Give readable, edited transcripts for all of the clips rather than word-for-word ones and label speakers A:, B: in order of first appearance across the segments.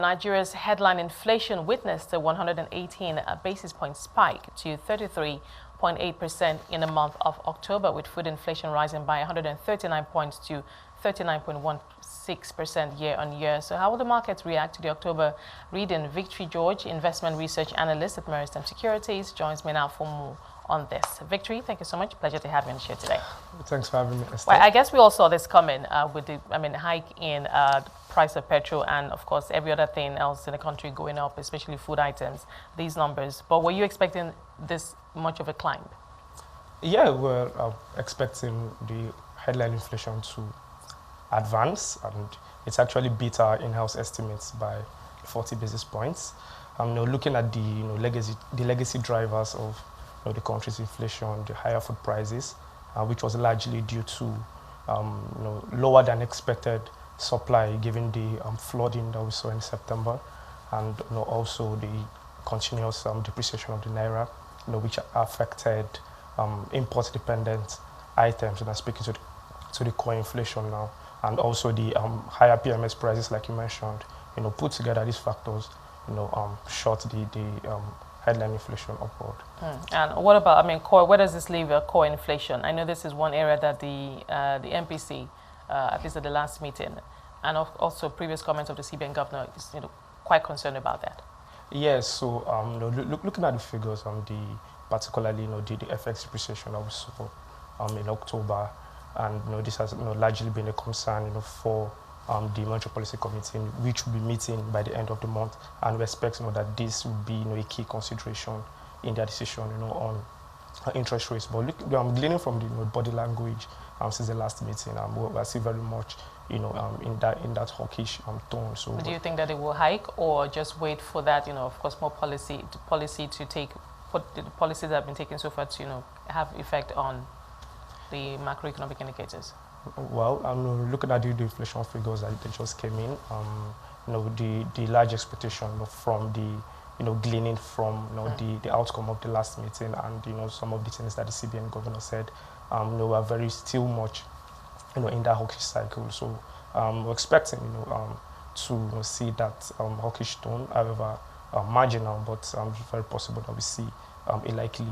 A: Nigeria's headline inflation witnessed a 118 basis point spike to 33.8% in the month of October, with food inflation rising by 139 points to 39.16% year on year. So how will the markets react to the October reading? Victory George, investment research analyst at Meristem Securities, joins me now for more on this. Victory, thank you so much. Pleasure to have you on the show today.
B: Thanks for having me, Esther.
A: Well, I guess we all saw this coming with the hike in price of petrol and, of course, every other thing else in the country going up, especially food items, these numbers. But were you expecting this much of a climb?
B: Yeah, we're expecting the headline inflation to advance, and it's actually beat our in-house estimates by 40 basis points. Looking at the legacy drivers of the country's inflation, the higher food prices, which was largely due to lower than expected supply given the flooding that we saw in September, and also the continuous depreciation of the naira, which affected import-dependent items. And I'm speaking to the core inflation now, and also the higher PMS prices, like you mentioned. Put together these factors, shot the headline inflation upward.
A: And what about, core? Where does this leave core inflation? I know this is one area that the MPC, at least at the last meeting, and also previous comments of the CBN governor, is quite concerned about that.
B: Yes. So looking at the figures on particularly the FX depreciation that we saw in October, and this has largely been a concern for the Monetary Policy Committee, which will be meeting by the end of the month, and we expect that this will be a key consideration in their decision on interest rates. But gleaning from the body language since the last meeting, we're still very much in that hawkish tone. So
A: do you think that they will hike, or just wait for that of course more policy to take, what the policies that have been taken so far to have effect on the macroeconomic indicators?
B: Well, looking at the inflation figures that just came in, the large expectation from the gleaning from the outcome of the last meeting, and some of the things that the CBN governor said, we are very still much in that hawkish cycle. So we're expecting to see that hawkish tone, however marginal, but very possible that we see a likely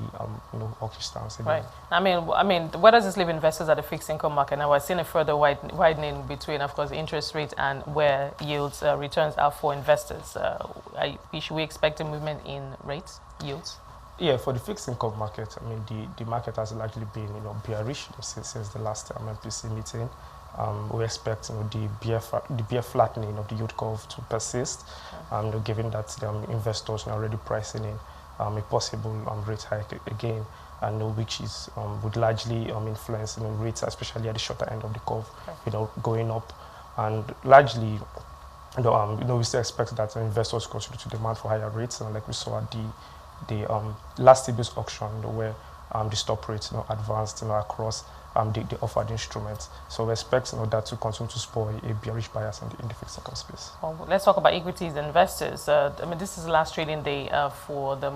B: hawkish stance again.
A: Right. Where does this leave investors at the fixed income market? Now we're seeing a further widening between, of course, interest rates and where yields returns are for investors. Should we expect a movement in rates, yields?
B: Yeah, for the fixed income market, the market has largely been bearish since the last MPC meeting. We expect the bear flattening of the yield curve to persist, given that investors are already pricing in a possible rate hike again, and which is would largely influence rates, especially at the shorter end of the curve, going up, and largely, we still expect that investors continue to demand for higher rates, and like we saw at the last CBS auction, where the stop rates advanced across the offered instruments. So we expect that to continue to spur a bearish bias in the fixed income space.
A: Well, let's talk about equities and investors. This is the last trading day for the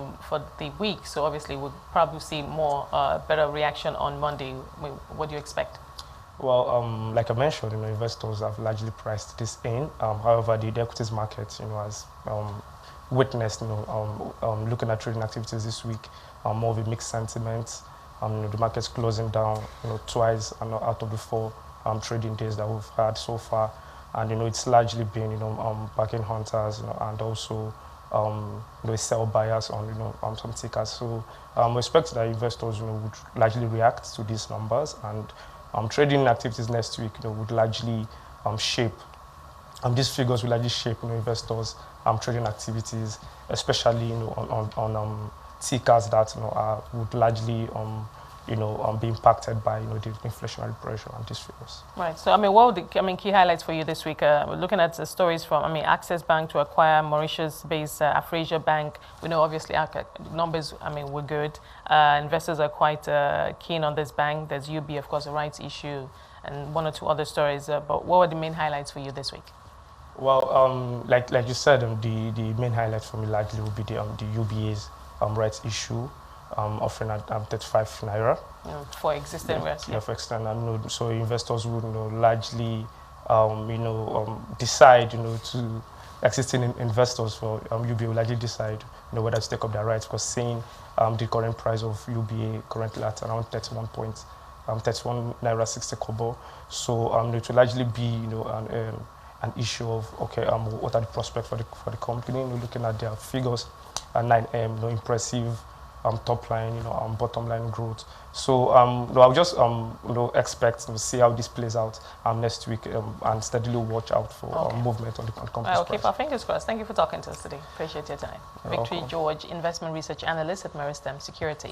A: week, so obviously we'll probably see more better reaction on Monday. What do you expect?
B: Well, like I mentioned, investors have largely priced this in. However, the equities market, has witnessed, looking at trading activities this week, more of a mixed sentiment. The market's closing down, twice out of the 4 trading days that we've had so far, and it's largely been, backing hunters, and also, sell buyers on some tickers. So we expect that investors, would largely react to these numbers, and trading activities next week, would largely shape. These figures will largely shape, investors' trading activities, especially, on tickers that would largely be impacted by the inflationary pressure on these figures.
A: Right. So what would the key highlights for you this week? We're looking at the stories from Access Bank to acquire Mauritius-based Afrasia Bank. We know obviously numbers were good. Investors are quite keen on this bank. There's UB, of course, a rights issue, and 1 or 2 other stories. But what were the main highlights for you this week?
B: Well, like you said, the main highlight for me largely will be the UBA's rights issue, offering at 35 naira.
A: For existing rates.
B: Yeah, for existing. So investors would largely, decide, to existing investors for UBA will likely decide, whether to take up their rights, because seeing the current price of UBA currently at around 31 naira 60 kobo. So it will largely be, an issue of, okay, what are the prospects for the company? Looking at their figures, and impressive top line, bottom line growth. So I'll just expect to see how this plays out next week, and steadily watch out for movement on the company's
A: Okay,
B: price.
A: well, fingers crossed. Thank you for talking to us today. Appreciate your time. Victory George, investment research analyst at Meristem Securities.